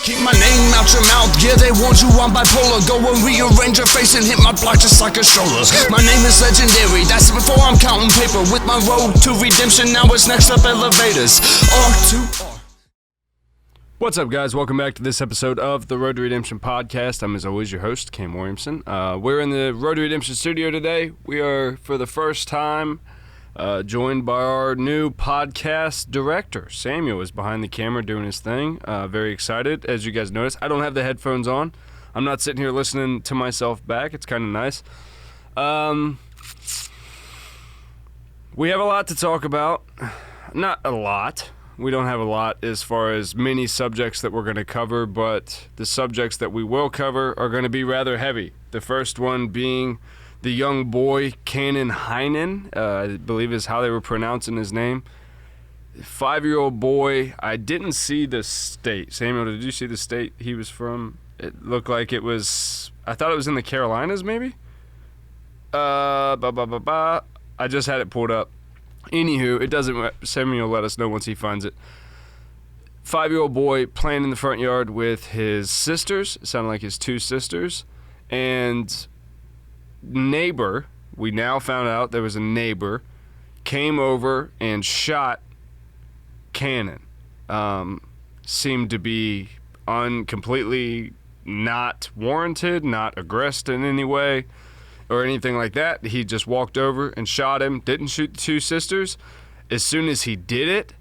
Keep my name out your mouth, yeah, they warned you I'm bipolar. Go and rearrange your face and hit my block just like a stroller. My name is legendary, that's before I'm counting paper. With my road to redemption, now it's next up elevators. R2R. What's up, guys? Welcome back to this episode of the Road to Redemption podcast. I'm, as always, your host, Cam Williamson. We're in the Road to Redemption studio today. We are, for the first time, joined by our new podcast director. Samuel is behind the camera doing his thing. Very excited. As you guys notice, I don't have the headphones on. I'm not sitting here listening to myself back. It's kind of nice. We have a lot to talk about. Not a lot. We don't have a lot as far as many subjects that we're going to cover, but the subjects that we will cover are going to be rather heavy. The first one being the young boy, Hinnant, I believe is how they were pronouncing his name. 5-year-old boy. I didn't see the state. Samuel, did you see the state he was from? It looked like it was, I thought it was in the Carolinas, maybe? I just had it pulled up. Anywho, it doesn't. Samuel will let us know once he finds it. 5-year-old boy playing in the front yard with his sisters. It sounded like his two sisters. And neighbor, we now found out there was a neighbor, came over and shot Cannon. Seemed to be completely not warranted, not aggressed in any way or anything like that. He just walked over and shot him, didn't shoot the two sisters. As soon as he did it,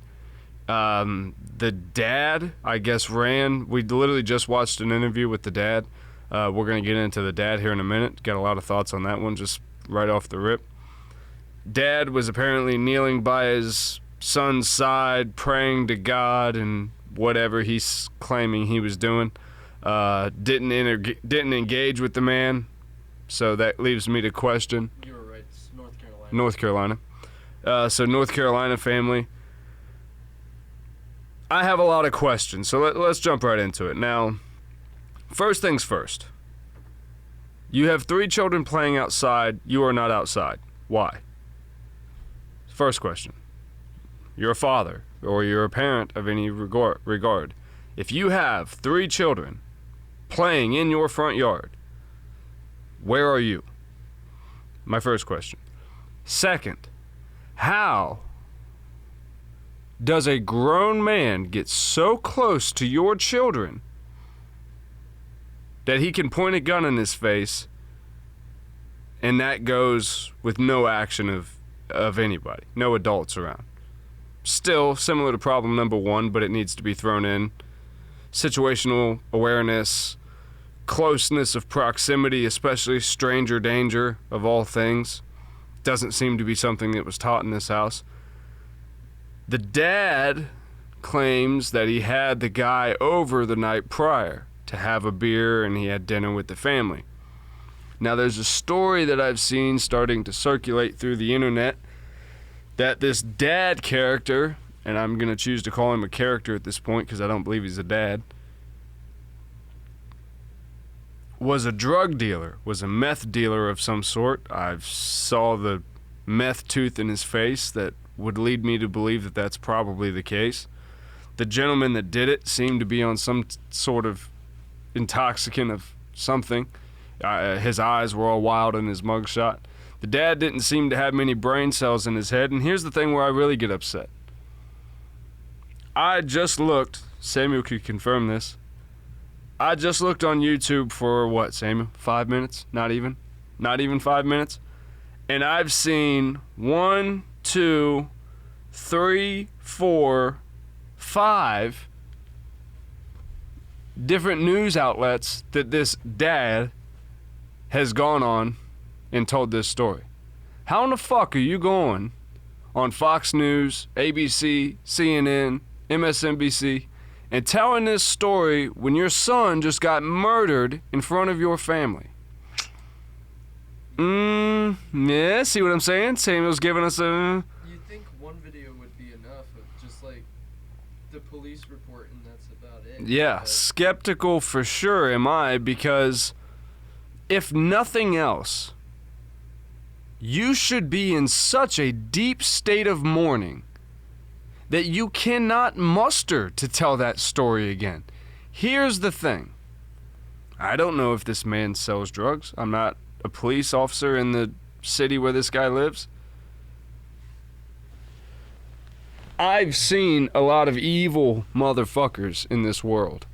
the dad, I guess, ran. We literally just watched an interview with the dad. We're going to get into the dad here in a minute. Got a lot of thoughts on that one, just right off the rip. Dad was apparently kneeling by his son's side, praying to God and whatever he's claiming he was doing. Didn't engage with the man. So that leaves me to question. You were right. It's North Carolina. North Carolina. So North Carolina family. I have a lot of questions, so let's jump right into it. Now, first things first. You have 3 children playing outside. You are not outside. Why? First question. You're a father, or you're a parent of any regard. If you have 3 children playing in your front yard, where are you? My first question. Second, how does a grown man get so close to your children that he can point a gun in his face and that goes with no action of anybody, no adults around? Still similar to problem number 1, but it needs to be thrown in. Situational awareness, closeness of proximity, especially stranger danger of all things, doesn't seem to be something that was taught in this house. The dad claims that he had the guy over the night prior to have a beer and he had dinner with the family. Now there's a story that I've seen starting to circulate through the internet that this dad character, and I'm going to choose to call him a character at this point because I don't believe he's a dad, was a drug dealer, was a meth dealer of some sort. I saw the meth tooth in his face that would lead me to believe that that's probably the case. The gentleman that did it seemed to be on some sort of intoxicant of something. His eyes were all wild in his mugshot. The dad didn't seem to have many brain cells in his head, and here's the thing where I really get upset. I just looked, Samuel could confirm this, I just looked on YouTube for what, Samuel? 5 minutes? Not even 5 minutes. And I've seen 1, 2, 3, 4, 5 different news outlets that this dad has gone on and told this story. How in the fuck are you going on Fox News, ABC, CNN, MSNBC, and telling this story when your son just got murdered in front of your family? Yeah, see what I'm saying? Samuel's giving us a... You'd think one video would be enough of just like the police report and that's about it. Yeah, skeptical for sure am I, because if nothing else, you should be in such a deep state of mourning that you cannot muster to tell that story again. Here's the thing. I don't know if this man sells drugs. I'm not a police officer in the city where this guy lives. I've seen a lot of evil motherfuckers in this world.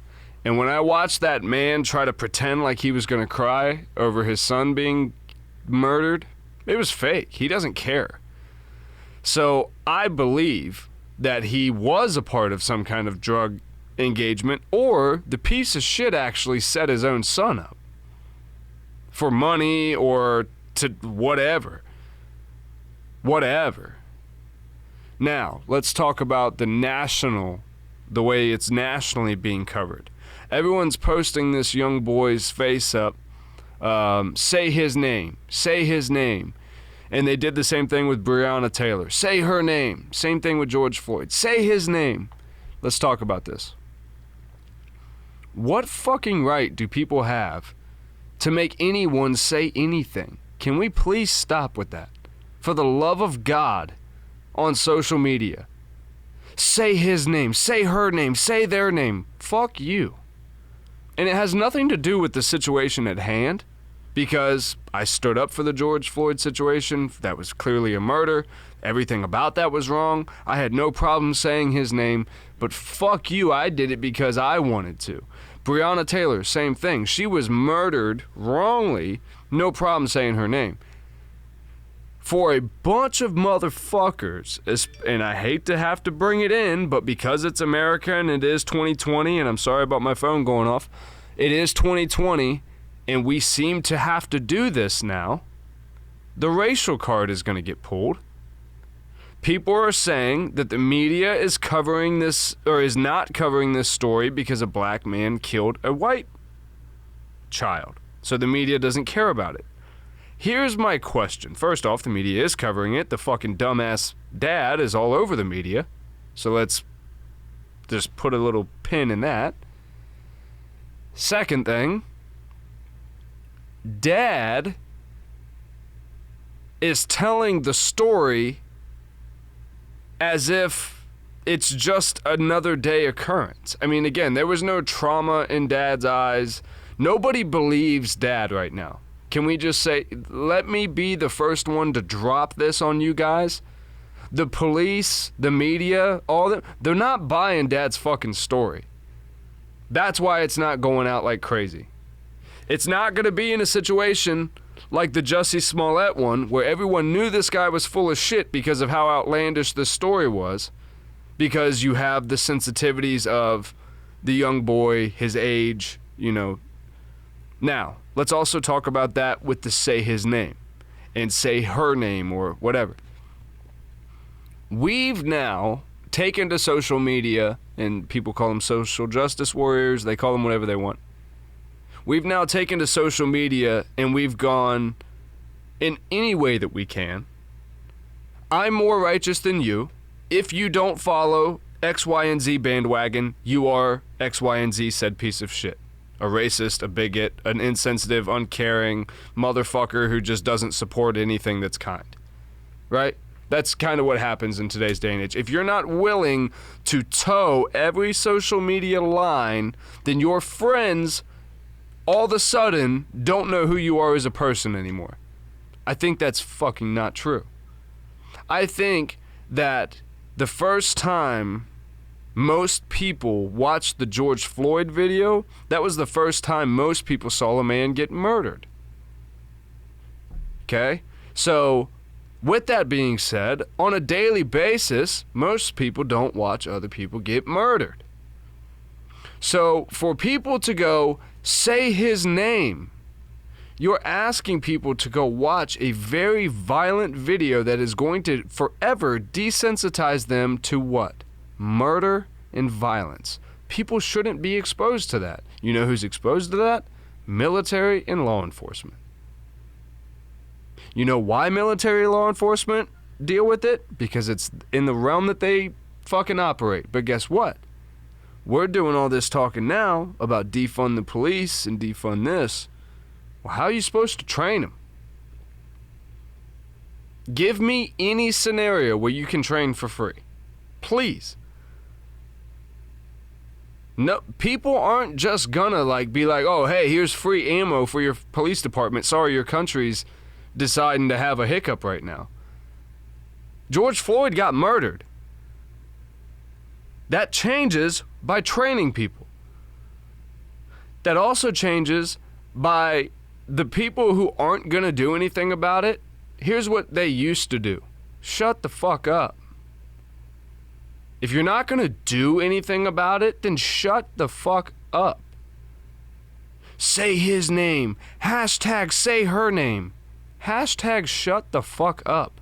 And when I watched that man try to pretend like he was going to cry over his son being murdered, it was fake. He doesn't care. So I believe that he was a part of some kind of drug engagement, or the piece of shit actually set his own son up for money or to whatever. Whatever. Now, let's talk about the way it's nationally being covered. Everyone's posting this young boy's face up. Say his name. Say his name. And they did the same thing with Breonna Taylor. Say her name. Same thing with George Floyd. Say his name. Let's talk about this. What fucking right do people have to make anyone say anything? Can we please stop with that? For the love of God, on social media. Say his name. Say her name. Say their name. Fuck you. And it has nothing to do with the situation at hand, because I stood up for the George Floyd situation. That was clearly a murder. Everything about that was wrong. I had no problem saying his name, but fuck you, I did it because I wanted to. Breonna Taylor, same thing. She was murdered wrongly. No problem saying her name. For a bunch of motherfuckers, and I hate to have to bring it in, but because it's America and it is 2020, and I'm sorry about my phone going off, it is 2020, and we seem to have to do this now, the racial card is going to get pulled. People are saying that the media is covering this, or is not covering this story because a black man killed a white child. So the media doesn't care about it. Here's my question. First off, the media is covering it. The fucking dumbass dad is all over the media. So let's just put a little pin in that. Second thing, dad is telling the story as if it's just another day occurrence. I mean, again, there was no trauma in dad's eyes. Nobody believes dad right now. Can we just say, let me be the first one to drop this on you guys? The police, the media, all them, they're not buying dad's fucking story. That's why it's not going out like crazy. It's not going to be in a situation like the Jussie Smollett one, where everyone knew this guy was full of shit because of how outlandish this story was, because you have the sensitivities of the young boy, his age, you know. Now, let's also talk about that with the say his name and say her name or whatever. We've now taken to social media, and people call them social justice warriors, they call them whatever they want. We've now taken to social media and we've gone in any way that we can. I'm more righteous than you. If you don't follow X, Y, and Z bandwagon, you are X, Y, and Z said piece of shit. A racist, a bigot, an insensitive, uncaring motherfucker who just doesn't support anything that's kind. Right? That's kind of what happens in today's day and age. If you're not willing to toe every social media line, then your friends all of a sudden don't know who you are as a person anymore. I think that's fucking not true. I think that the first time most people watched the George Floyd video, that was the first time most people saw a man get murdered. Okay? So, with that being said, on a daily basis, most people don't watch other people get murdered. So, for people to go, say his name, you're asking people to go watch a very violent video that is going to forever desensitize them to what? Murder and violence. People shouldn't be exposed to that. You know who's exposed to that? Military and law enforcement. You know why military and law enforcement deal with it? Because it's in the realm that they fucking operate. But guess what? We're doing all this talking now about defund the police and defund this. Well, how are you supposed to train them? Give me any scenario where you can train for free. Please. No, people aren't just gonna like be like, oh, hey, here's free ammo for your police department. Sorry, your country's deciding to have a hiccup right now. George Floyd got murdered. That changes by training people. That also changes by the people who aren't gonna do anything about it. Here's what they used to do. Shut the fuck up. If you're not going to do anything about it, then shut the fuck up. Say his name. Hashtag say her name. Hashtag shut the fuck up.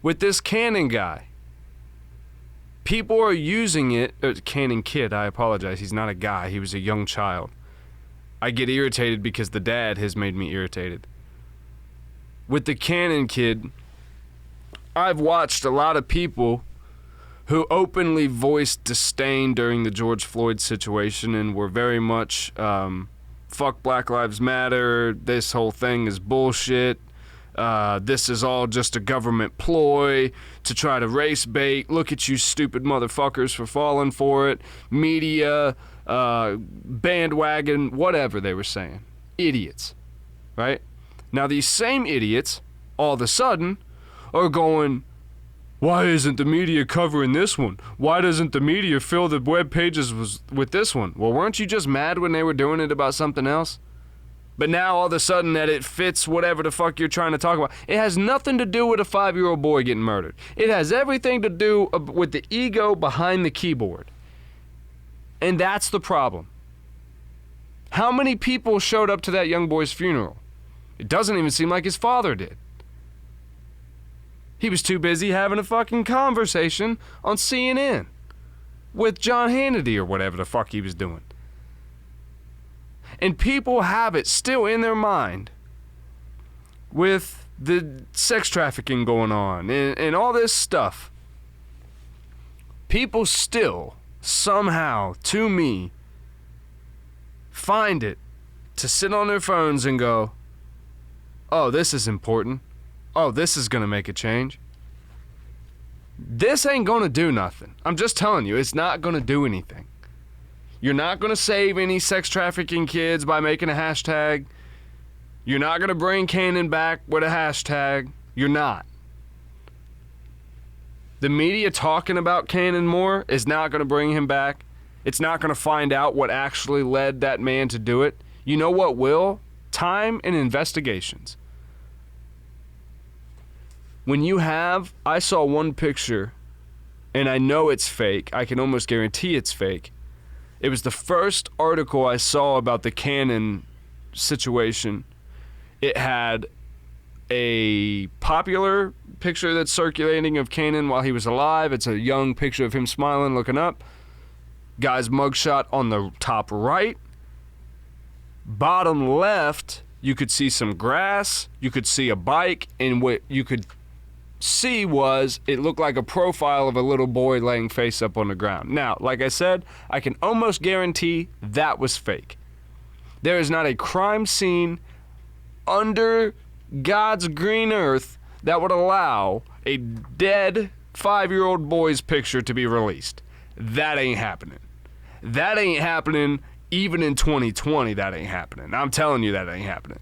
With this Cannon guy, people are using it. Cannon kid, I apologize. He's not a guy. He was a young child. I get irritated because the dad has made me irritated. With the Cannon kid, I've watched a lot of people who openly voiced disdain during the George Floyd situation and were very much, fuck Black Lives Matter, this whole thing is bullshit, this is all just a government ploy to try to race bait, look at you stupid motherfuckers for falling for it, media, bandwagon, whatever they were saying. Idiots, right? Now these same idiots, all of a sudden, are going, why isn't the media covering this one? Why doesn't the media fill the web pages with this one? Well, weren't you just mad when they were doing it about something else? But now all of a sudden that it fits whatever the fuck you're trying to talk about. It has nothing to do with a 5-year-old boy getting murdered. It has everything to do with the ego behind the keyboard. And that's the problem. How many people showed up to that young boy's funeral? It doesn't even seem like his father did. He was too busy having a fucking conversation on CNN with John Hannity or whatever the fuck he was doing. And people have it still in their mind with the sex trafficking going on and all this stuff. People still, somehow, to me, find it to sit on their phones and go, oh, this is important. Oh, this is going to make a change. This ain't going to do nothing. I'm just telling you, it's not going to do anything. You're not going to save any sex trafficking kids by making a hashtag. You're not going to bring Cannon back with a hashtag. You're not. The media talking about Cannon more is not going to bring him back. It's not going to find out what actually led that man to do it. You know what will? Time and investigations. When you have, I saw one picture, and I know it's fake. I can almost guarantee it's fake. It was the first article I saw about the Cannon situation. It had a popular picture that's circulating of Cannon while he was alive. It's a young picture of him smiling, looking up. Guy's mugshot on the top right. Bottom left, you could see some grass. You could see a bike, and what you could see was it looked like a profile of a little boy laying face up on the ground. Now, like I said, I can almost guarantee that was fake. There is not a crime scene under God's green earth that would allow a dead 5-year-old boy's picture to be released. That ain't happening. That ain't happening even in 2020. That ain't happening. I'm telling you that ain't happening.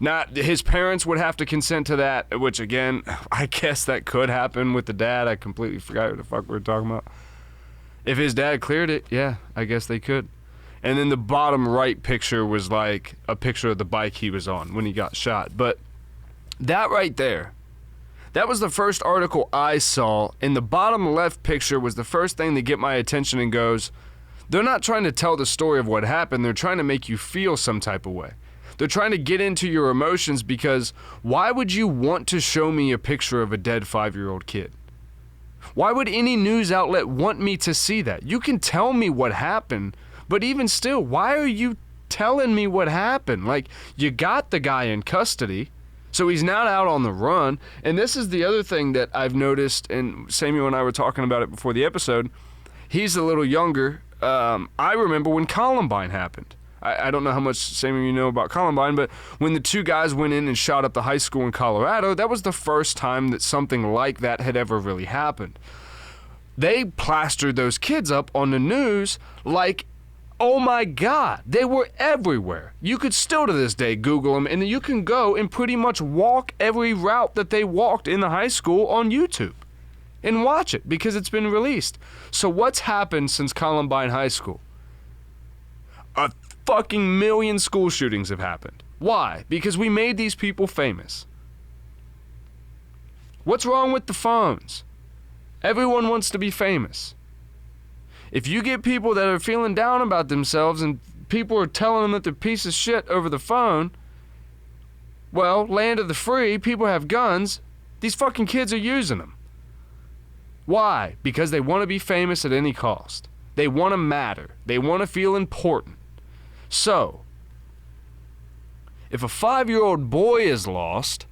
Not his parents would have to consent to that, which again, I guess that could happen with the dad. I completely forgot what the fuck we were talking about. If his dad cleared it, yeah, I guess they could. And then the bottom right picture was like a picture of the bike he was on when he got shot. But that right there, that was the first article I saw. And the bottom left picture was the first thing to get my attention and goes, they're not trying to tell the story of what happened. They're trying to make you feel some type of way. They're trying to get into your emotions because why would you want to show me a picture of a dead 5-year-old kid? Why would any news outlet want me to see that? You can tell me what happened, but even still, why are you telling me what happened? Like, you got the guy in custody, so he's not out on the run. And this is the other thing that I've noticed, and Samuel and I were talking about it before the episode. He's a little younger. I remember when Columbine happened. I don't know how much, Samuel, you know about Columbine, but when the two guys went in and shot up the high school in Colorado, that was the first time that something like that had ever really happened. they plastered those kids up on the news like, oh my God, they were everywhere. You could still to this day Google them, and you can go and pretty much walk every route that they walked in the high school on YouTube and watch it because it's been released. So what's happened since Columbine High School? A fucking million school shootings have happened. Why? Because we made these people famous. What's wrong with the phones? Everyone wants to be famous. If you get people that are feeling down about themselves and people are telling them that they're a piece of shit over the phone, well, land of the free, people have guns, these fucking kids are using them. Why? Because they want to be famous at any cost. They want to matter. They want to feel important. So, if a 5-year-old boy is lost,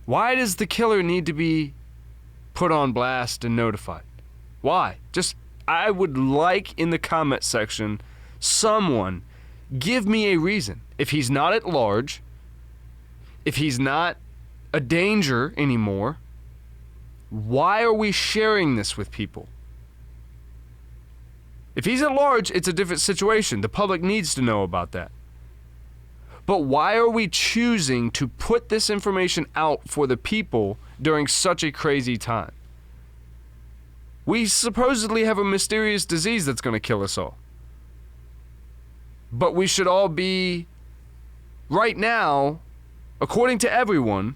why does the killer need to be put on blast and notified? Why? I would like in the comment section, someone give me a reason. If he's not at large, if he's not a danger anymore, why are we sharing this with people? If he's at large, it's a different situation. The public needs to know about that. But why are we choosing to put this information out for the people during such a crazy time? We supposedly have a mysterious disease that's going to kill us all. But we should all be, right now, according to everyone,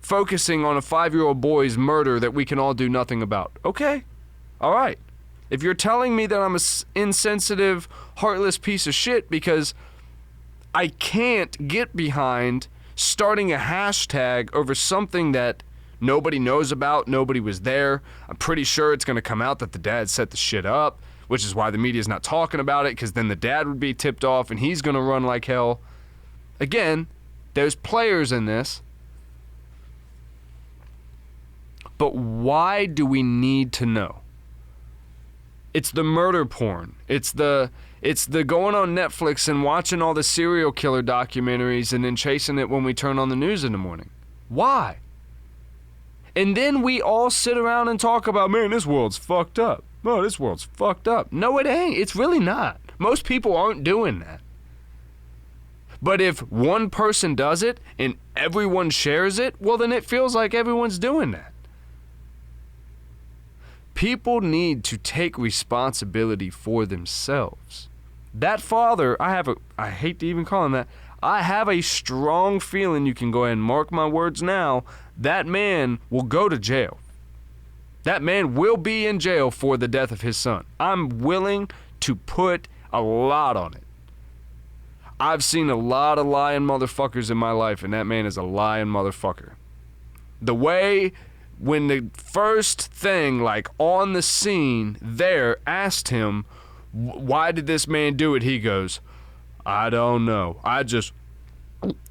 focusing on a 5-year-old boy's murder that we can all do nothing about. Okay, all right. If you're telling me that I'm an insensitive, heartless piece of shit because I can't get behind starting a hashtag over something that nobody knows about, nobody was there, I'm pretty sure it's going to come out that the dad set the shit up, which is why the media's not talking about it, because then the dad would be tipped off and he's going to run like hell. Again, there's players in this. But why do we need to know? It's the murder porn. It's the going on Netflix and watching all the serial killer documentaries and then chasing it when we turn on the news in the morning. Why? And then we all sit around and talk about, man, this world's fucked up. Oh, this world's fucked up. No, it ain't. It's really not. Most people aren't doing that. But if one person does it and everyone shares it, well, then it feels like everyone's doing that. People need to take responsibility for themselves. That father, I hate to even call him that, I have a strong feeling, you can go ahead and mark my words now, that man will go to jail. That man will be in jail for the death of his son. I'm willing to put a lot on it. I've seen a lot of lying motherfuckers in my life, and that man is a lying motherfucker. The way when the first thing, like on the scene there, asked him, why did this man do it? He goes, I don't know.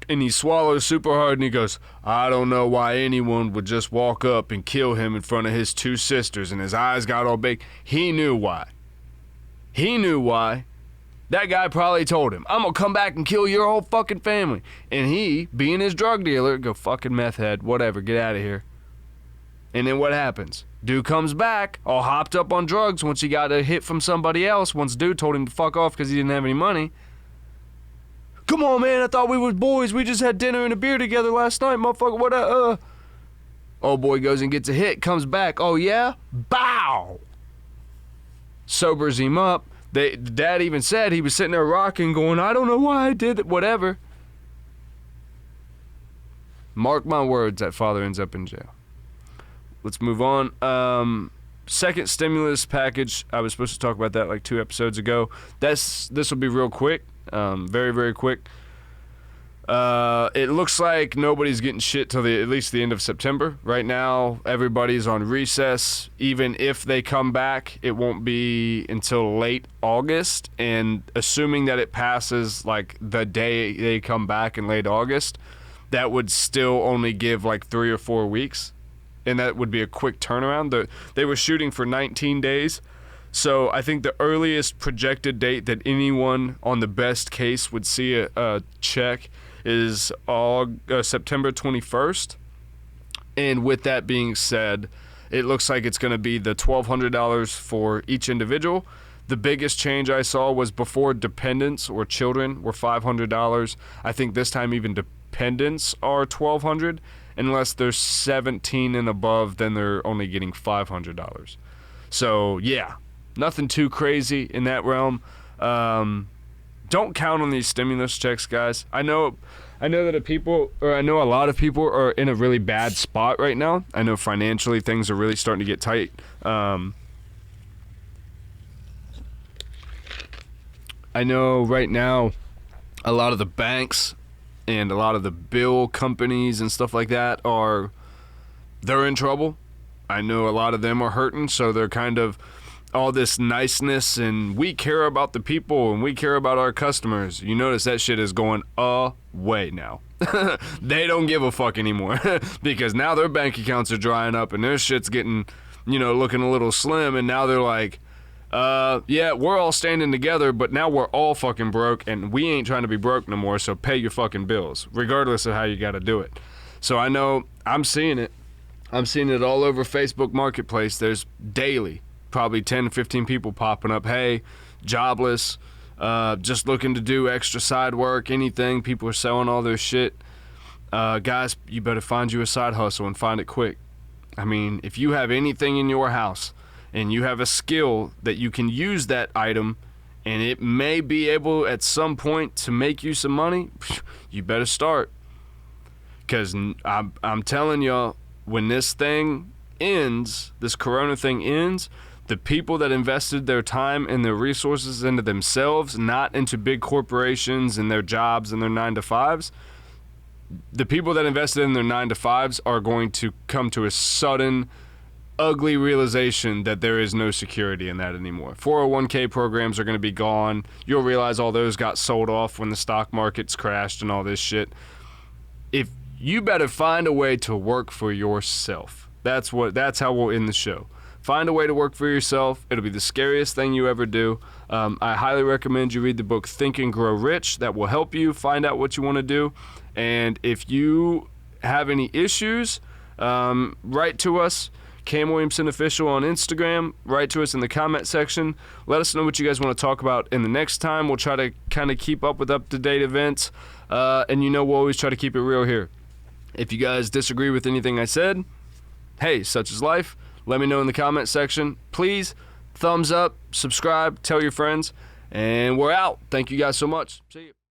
And he swallows super hard and he goes, I don't know why anyone would just walk up and kill him in front of his 2 sisters. And his eyes got all big. He knew why. He knew why. That guy probably told him, I'm going to come back and kill your whole fucking family. And he, being his drug dealer, go fucking meth head, whatever, get out of here. And then what happens? Dude comes back, all hopped up on drugs once he got a hit from somebody else. Once dude told him to fuck off because he didn't have any money. Come on, man, I thought we was boys. We just had dinner and a beer together last night, motherfucker. What Old boy goes and gets a hit, comes back. Oh, yeah? Bow! Sobers him up. The dad even said he was sitting there rocking, going, I don't know why I did it, whatever. Mark my words, that father ends up in jail. Let's move on. Second stimulus package. I was supposed to talk about that like 2 episodes ago. This will be real quick. Very, very quick. It looks like nobody's getting shit till at least the end of September. Right now, everybody's on recess. Even if they come back, it won't be until late August. And assuming that it passes like the day they come back in late August, that would still only give like 3 or 4 weeks. And that would be a quick turnaround. They were shooting for 19 days. So I think the earliest projected date that anyone on the best case would see a check is September 21st. And with that being said, it looks like it's going to be the $1,200 for each individual. The biggest change I saw was before dependents or children were $500. I think this time even dependents are $1,200. Unless they're 17 and above, then they're only getting $500. So yeah, nothing too crazy in that realm. Don't count on these stimulus checks, guys. I know that I know a lot of people are in a really bad spot right now. I know financially things are really starting to get tight. I know right now a lot of the banks and a lot of the bill companies and stuff like that they're in trouble. I know a lot of them are hurting, so they're kind of all this niceness and we care about the people and we care about our customers. You notice that shit is going away now. They don't give a fuck anymore because now their bank accounts are drying up and their shit's getting, looking a little slim, and now they're like, yeah, we're all standing together, but now we're all fucking broke and we ain't trying to be broke no more, so pay your fucking bills, regardless of how you gotta do it. So I know I'm seeing it. I'm seeing it all over Facebook Marketplace. There's daily probably 10 to 15 people popping up. Hey, jobless, just looking to do extra side work, anything. People are selling all their shit. Guys, you better find you a side hustle and find it quick. I mean, if you have anything in your house and you have a skill that you can use that item and it may be able at some point to make you some money, you better start. Because I'm telling y'all, when this thing ends, this corona thing ends, the people that invested their time and their resources into themselves, not into big corporations and their jobs and their 9-to-5s, the people that invested in their 9-to-5s are going to come to a sudden, ugly realization that there is no security in that anymore. 401k programs are going to be gone. You'll realize all those got sold off when the stock markets crashed and all this shit. If you better find a way to work for yourself. That's how we'll end the show. Find a way to work for yourself. It'll be the scariest thing you ever do. I highly recommend you read the book Think and Grow Rich. That will help you find out what you want to do. And if you have any issues, write to us. Cam Williamson Official on Instagram. Write to us in the comment section. Let us know what you guys want to talk about in the next time. We'll try to kind of keep up with up-to-date events. And we'll always try to keep it real here. If you guys disagree with anything I said, hey, such is life. Let me know in the comment section. Please, thumbs up, subscribe, tell your friends, and we're out. Thank you guys so much. See you.